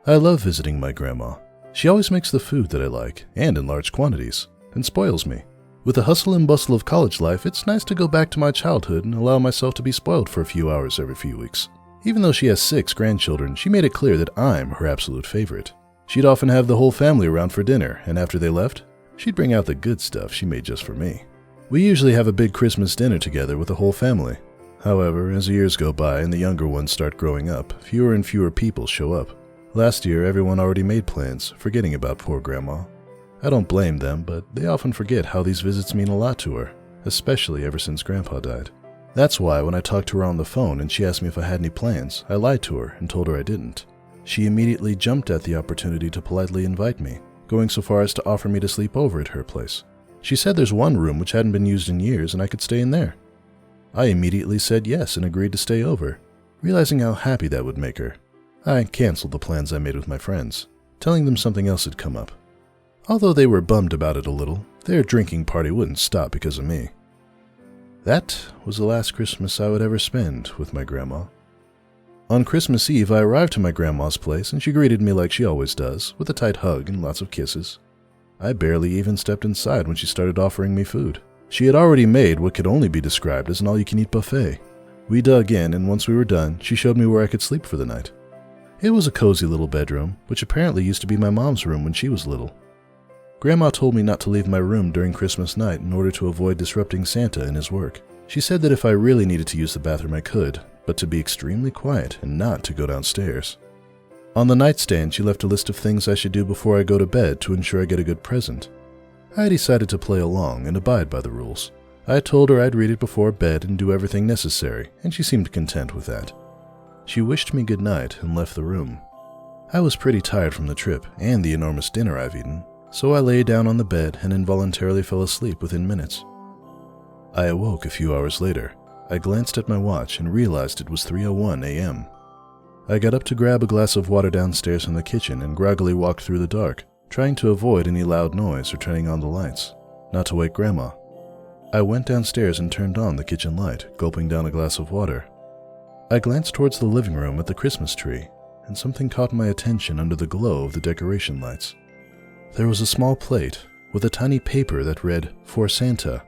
I love visiting my grandma. She always makes the food that I like, and in large quantities, and spoils me. With the hustle and bustle of college life, it's nice to go back to my childhood and allow myself to be spoiled for a few hours every few weeks. Even though she has 6 grandchildren, she made it clear that I'm her absolute favorite. She'd often have the whole family around for dinner, and after they left, she'd bring out the good stuff she made just for me. We usually have a big Christmas dinner together with the whole family. However, as the years go by and the younger ones start growing up, fewer and fewer people show up. Last year, everyone already made plans, forgetting about poor Grandma. I don't blame them, but they often forget how these visits mean a lot to her, especially ever since Grandpa died. That's why when I talked to her on the phone and she asked me if I had any plans, I lied to her and told her I didn't. She immediately jumped at the opportunity to politely invite me, going so far as to offer me to sleep over at her place. She said there's one room which hadn't been used in years and I could stay in there. I immediately said yes and agreed to stay over, realizing how happy that would make her. I canceled the plans I made with my friends, telling them something else had come up. Although they were bummed about it a little, their drinking party wouldn't stop because of me. That was the last Christmas I would ever spend with my grandma. On Christmas Eve, I arrived to my grandma's place and she greeted me like she always does, with a tight hug and lots of kisses. I barely even stepped inside when she started offering me food. She had already made what could only be described as an all-you-can-eat buffet. We dug in, and once we were done, she showed me where I could sleep for the night. It was a cozy little bedroom, which apparently used to be my mom's room when she was little. Grandma told me not to leave my room during Christmas night in order to avoid disrupting Santa in his work. She said that if I really needed to use the bathroom I could, but to be extremely quiet and not to go downstairs. On the nightstand, she left a list of things I should do before I go to bed to ensure I get a good present. I decided to play along and abide by the rules. I told her I'd read it before bed and do everything necessary, and she seemed content with that. She wished me good night and left the room. I was pretty tired from the trip and the enormous dinner I've eaten, so I lay down on the bed and involuntarily fell asleep within minutes. I awoke a few hours later. I glanced at my watch and realized it was 3:01 a.m. I got up to grab a glass of water downstairs from the kitchen and groggily walked through the dark, trying to avoid any loud noise or turning on the lights, not to wake Grandma. I went downstairs and turned on the kitchen light, gulping down a glass of water. I glanced towards the living room at the Christmas tree, and something caught my attention under the glow of the decoration lights. There was a small plate with a tiny paper that read, "For Santa."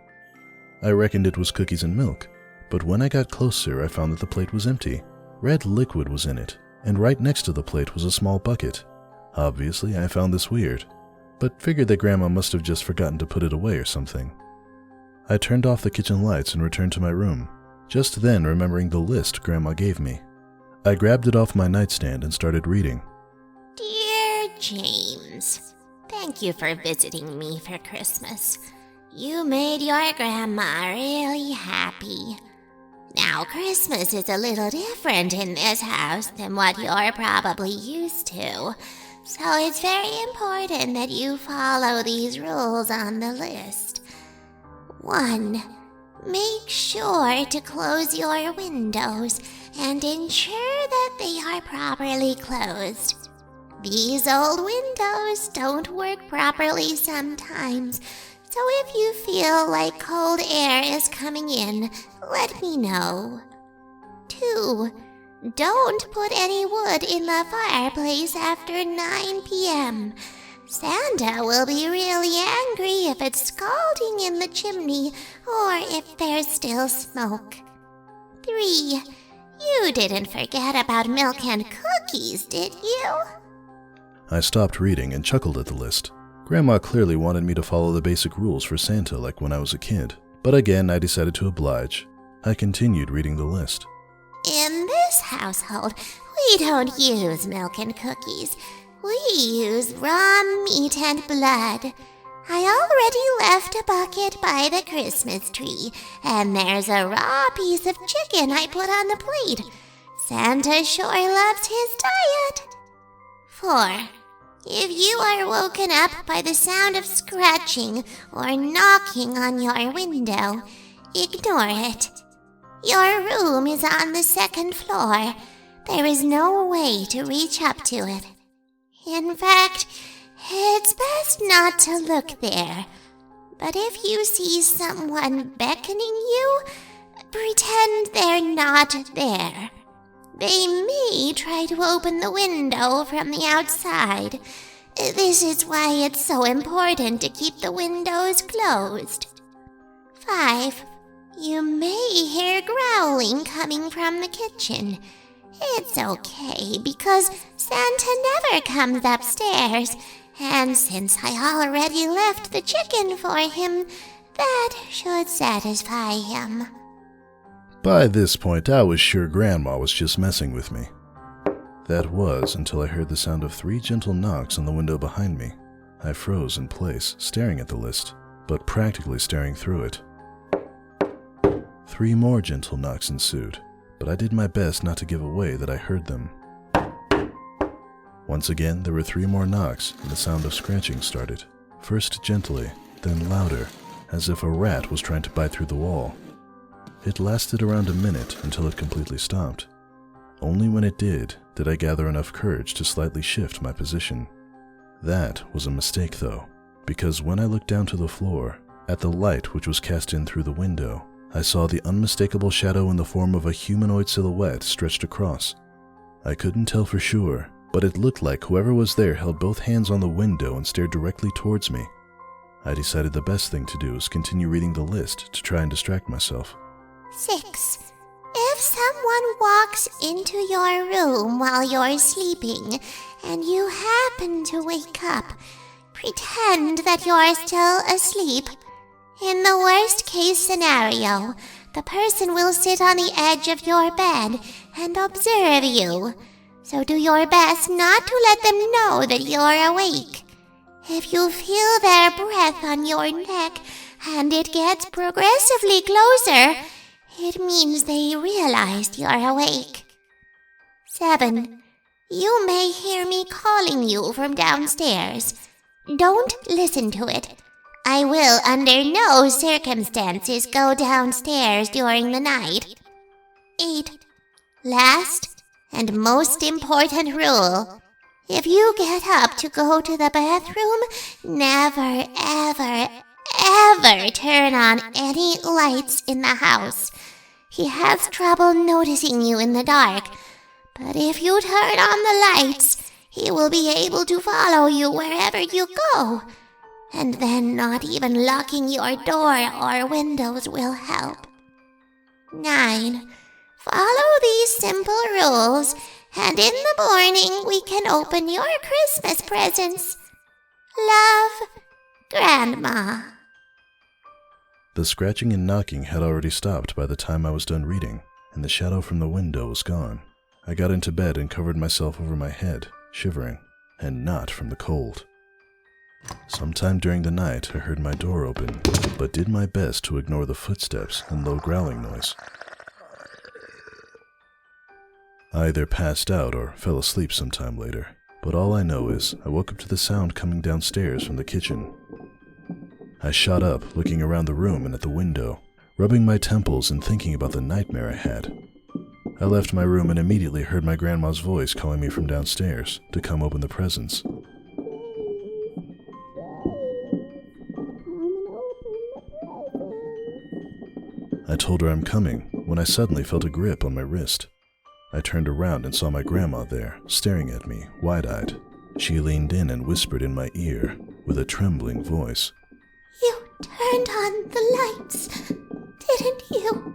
I reckoned it was cookies and milk, but when I got closer I found that the plate was empty. Red liquid was in it, and right next to the plate was a small bucket. Obviously, I found this weird, but figured that Grandma must have just forgotten to put it away or something. I turned off the kitchen lights and returned to my room, just then remembering the list Grandma gave me. I grabbed it off my nightstand and started reading. Dear James, thank you for visiting me for Christmas. You made your grandma really happy. Now, Christmas is a little different in this house than what you're probably used to, so it's very important that you follow these rules on the list. 1. Make sure to close your windows and ensure that they are properly closed. These old windows don't work properly sometimes, so if you feel like cold air is coming in, let me know. 2. Don't put any wood in the fireplace after 9 p.m. Santa will be really angry if it's scalding in the chimney or if there's still smoke. 3. You didn't forget about milk and cookies, did you? I stopped reading and chuckled at the list. Grandma clearly wanted me to follow the basic rules for Santa like when I was a kid, but again I decided to oblige. I continued reading the list. In this household, we don't use milk and cookies. We use raw meat and blood. I already left a bucket by the Christmas tree, and there's a raw piece of chicken I put on the plate. Santa sure loves his diet. 4. If you are woken up by the sound of scratching or knocking on your window, ignore it. Your room is on the 2nd floor. There is no way to reach up to it. In fact, it's best not to look there. But if you see someone beckoning you, pretend they're not there. They may try to open the window from the outside. This is why it's so important to keep the windows closed. 5. You may hear growling coming from the kitchen. It's okay, because Santa never comes upstairs, and since I already left the chicken for him, that should satisfy him. By this point, I was sure Grandma was just messing with me. That was until I heard the sound of 3 gentle knocks on the window behind me. I froze in place, staring at the list, but practically staring through it. 3 more gentle knocks ensued, but I did my best not to give away that I heard them. Once again, there were 3 more knocks, and the sound of scratching started, first gently, then louder, as if a rat was trying to bite through the wall. It lasted around a minute until it completely stopped. Only when it did I gather enough courage to slightly shift my position. That was a mistake though, because when I looked down to the floor, at the light which was cast in through the window, I saw the unmistakable shadow in the form of a humanoid silhouette stretched across. I couldn't tell for sure, but it looked like whoever was there held both hands on the window and stared directly towards me. I decided the best thing to do was continue reading the list to try and distract myself. 6. If someone walks into your room while you're sleeping and you happen to wake up, pretend that you're still asleep. In the worst case scenario, the person will sit on the edge of your bed and observe you. So do your best not to let them know that you're awake. If you feel their breath on your neck and it gets progressively closer, it means they realized you're awake. 7. You may hear me calling you from downstairs. Don't listen to it. I will under no circumstances go downstairs during the night. 8. Last and most important rule. If you get up to go to the bathroom, never, ever, ever turn on any lights in the house. He has trouble noticing you in the dark, but if you turn on the lights, he will be able to follow you wherever you go. And then not even locking your door or windows will help. 9. Follow these simple rules, and in the morning we can open your Christmas presents. Love, Grandma. The scratching and knocking had already stopped by the time I was done reading, and the shadow from the window was gone. I got into bed and covered myself over my head, shivering, and not from the cold. Sometime during the night I heard my door open, but did my best to ignore the footsteps and low growling noise. I either passed out or fell asleep sometime later, but all I know is I woke up to the sound coming downstairs from the kitchen. I shot up, looking around the room and at the window, rubbing my temples and thinking about the nightmare I had. I left my room and immediately heard my grandma's voice calling me from downstairs to come open the presents. I told her I'm coming when I suddenly felt a grip on my wrist. I turned around and saw my grandma there, staring at me, wide-eyed. She leaned in and whispered in my ear with a trembling voice. You turned on the lights, didn't you?